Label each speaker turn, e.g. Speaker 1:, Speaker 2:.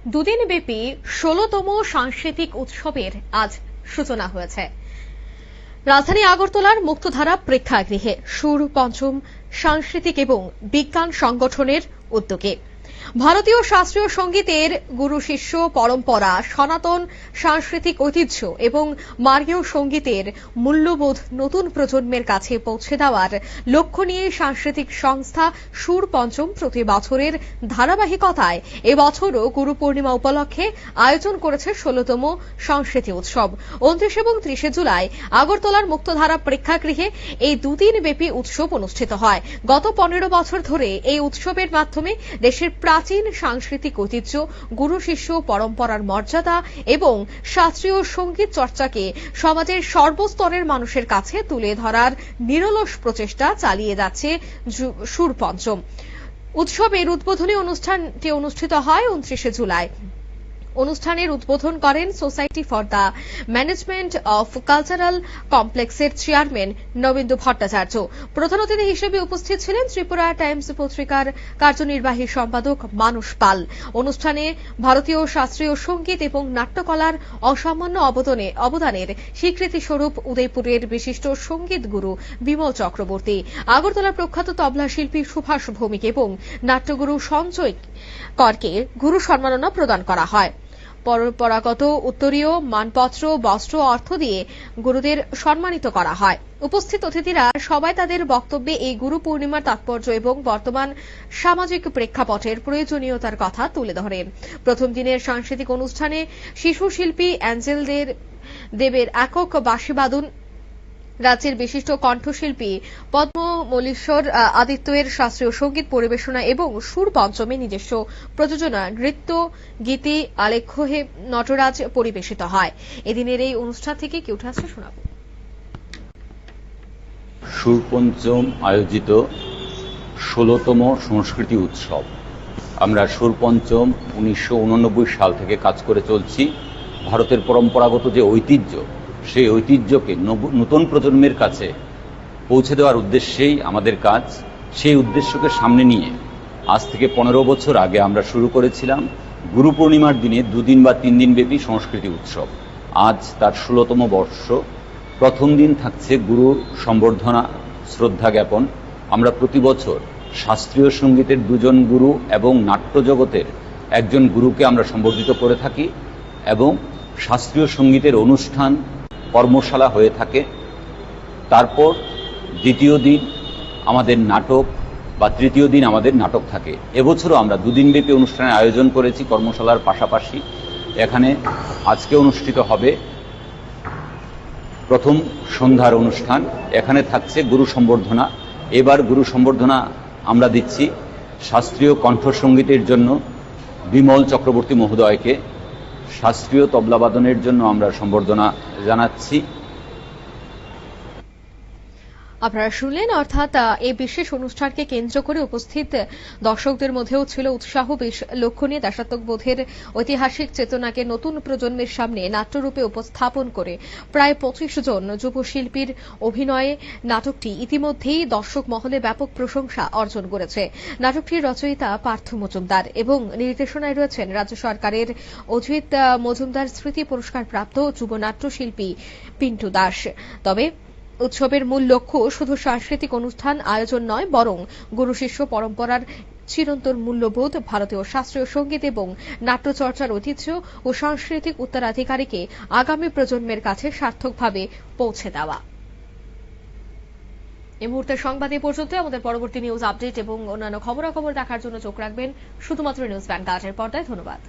Speaker 1: দুদিন ব্যাপী ১৬তম সাংস্কৃতিক উৎসবের আজ সূচনা হয়েছে রাজধানী আগরতলার মুক্তধারা প্রেক্ষাগৃহে সুর পঞ্চম সাংস্কৃতিক এবং বিজ্ঞান সংগঠনের উদ্যোগে। ভারতীয় শাস্ত্রীয় সঙ্গীতের গুরু শিষ্য পরম্পরা, সনাতন সাংস্কৃতিক ঐতিহ্য এবং মার্গীয় সঙ্গীতের মূল্যবোধ নতুন প্রজন্মের কাছে পৌঁছে দেওয়ার লক্ষ্য নিয়ে সাংস্কৃতিক সংস্থা সুর পঞ্চম প্রতি বছরের ধারাবাহিকতায় এবছরও গুরু পূর্ণিমা উপলক্ষে আয়োজন করেছে ১৬তম সাংস্কৃতিক উৎসব। ২৯ এবং ৩০ জুলাই আগরতলার মুক্তধারা প্রেক্ষাগৃহে এই দুদিন ব্যাপী উৎসব অনুষ্ঠিত হয়। গত ১৫ বছর ধরে এই উৎসবের মাধ্যমে দেশের প্রাচীন সাংস্কৃতিক ঐতিহ্য, গুরু শিষ্য পরম্পরার মর্যাদা এবং শাস্ত্রীয় সঙ্গীত চর্চাকে সমাজের সর্বস্তরের মানুষের কাছে তুলে ধরার নিরলস প্রচেষ্টা চালিয়ে যাচ্ছে সুর পঞ্চম। উৎসবের উদ্বোধনী অনুষ্ঠানটি অনুষ্ঠিত হয় ২৯ জুলাই। অনুষ্ঠানের উদ্বোধন করেন society for the management of cultural কমপ্লেক্সের চেয়ারম্যান নবেন্দু ভট্টাচার্য। প্রধান অতিথি হিসেবে উপস্থিত ছিলেন ত্রিপুরা টাইমস পত্রিকার কার্যনির্বাহী সম্পাদক মানস পাল। অনুষ্ঠানে ভারতীয় শাস্ত্রীয় সঙ্গীত এবং নাট্যকলার অসামান্য অবদানের স্বীকৃতি স্বরূপ উদয়পুরের বিশিষ্ট সঙ্গীত গুরু বিমল চক্রবর্তী, আগরতলার প্রখ্যাত তবলা শিল্পী সুভাষ ভৌমিক এবং নাট্যগুরু সঞ্জয় করকে গুরু সম্মাননা প্রদান করা হয়। পরম্পরাগত উত্তরীয় মানপত্র, বস্ত্র, অর্থ দিয়ে গুরুদের সম্মানিত করা হয়। উপস্থিত অতিথিরা সবাই তাদের বক্তব্যে এই গুরু পূর্ণিমার তাৎপর্য এবং বর্তমান সামাজিক প্রেক্ষাপটের প্রয়োজনীয়তার কথা তুলে ধরেন। প্রথম দিনের সাংস্কৃতিক অনুষ্ঠানে শিশু শিল্পী অ্যাঞ্জেল দেবের একক বাঁশিবাদন, রাজ্যের বিশিষ্ট কণ্ঠশিল্পী পদ্মমল্লীশ্বর আদিত্যের শাস্ত্রীয় সঙ্গীত পরিবেশনা এবং সুর পঞ্চমে নিজস্ব প্রযোজনা নৃত্য গীতি আলেখ্যে নটরাজ পরিবেশিত হয়। এদিনের এই অনুষ্ঠান থেকে কি উঠে আসছে শোনাব।
Speaker 2: সুর পঞ্চম আয়োজিত ১৬তম সংস্কৃতি উৎসব। আমরা সুর পঞ্চম ১৯৮৯ সাল থেকে কাজ করে চলছি। ভারতের পরম্পরাগত যে ঐতিহ্য, সেই ঐতিহ্যকে নতুন প্রজন্মের কাছে পৌঁছে দেওয়ার উদ্দেশ্যেই আমাদের কাজ। সেই উদ্দেশ্যকে সামনে নিয়ে আজ থেকে ১৫ বছর আগে আমরা শুরু করেছিলাম গুরু পূর্ণিমার দিনে ২ দিন বা ৩ দিন ব্যাপী সংস্কৃতি উৎসব। আজ তার ১৬তম বর্ষ। প্রথম দিন থাকছে গুরু সম্বর্ধনা, শ্রদ্ধা জ্ঞাপন। আমরা প্রতি বছর শাস্ত্রীয় সঙ্গীতের ২ জন গুরু এবং নাট্য জগতের একজন গুরুকে আমরা সম্বর্ধিত করে থাকি এবং শাস্ত্রীয় সঙ্গীতের অনুষ্ঠান কর্মশালা হয়ে থাকে। তারপর দ্বিতীয় দিন আমাদের নাটক বা তৃতীয় দিন আমাদের নাটক থাকে। এবছরও আমরা ২ দিনব্যাপী অনুষ্ঠানের আয়োজন করেছি কর্মশালার পাশাপাশি। এখানে আজকে অনুষ্ঠিত হবে প্রথম সন্ধ্যার অনুষ্ঠান। এখানে থাকছে গুরু সম্বর্ধনা। এবার গুরু সম্বর্ধনা আমরা দিচ্ছি শাস্ত্রীয় কণ্ঠসঙ্গীতের জন্য বিমল চক্রবর্তী মহোদয়কে। শাস্ত্রীয় তবলাবাদনের জন্য আমরা সম্বর্ধনা জানাচ্ছি।
Speaker 1: আপনারা শুনলেন, অর্থাৎ এই বিশেষ অনুষ্ঠানকে কেন্দ্র করে উপস্থিত দর্শকদের মধ্যেও ছিল উৎসাহ। বেশ লক্ষণীয় দেশাত্মবোধের ঐতিহাসিক চেতনাকে নতুন প্রজন্মের সামনে নাট্যরূপে উপস্থাপন করে প্রায় ২৫ জন যুব শিল্পীর অভিনয়ে নাটকটি ইতিমধ্যেই দর্শক মহলে ব্যাপক প্রশংসা অর্জন করেছে। নাটকটির রচয়িতা পার্থ মজুমদার এবং নির্দেশনায় রয়েছেন রাজ্য সরকারের অজিত মজুমদার স্মৃতি পুরস্কার প্রাপ্ত যুব নাট্যশিল্পী পিন্টু দাস। তবে উৎসবের মূল লক্ষ্য শুধু সাংস্কৃতিক অনুষ্ঠান আয়োজন নয়, বরং গুরু শিষ্য পরম্পরার চিরন্তন মূল্যবোধ, ভারতীয় শাস্ত্রীয় সঙ্গীত এবং নাট্যচর্চার ঐতিহ্য ও সাংস্কৃতিক উত্তরাধিকারীকে আগামী প্রজন্মের কাছে সার্থকভাবে পৌঁছে দেওয়া। এই মুহূর্তের সংবাদ এ পর্যন্ত। আমাদের পরবর্তী নিউজ আপডেট এবং অন্যান্য খবরাখবর দেখার জন্য চোখ রাখবেন শুধুমাত্র নিউজ ভ্যানগার্ডের পর্দায়। ধন্যবাদ।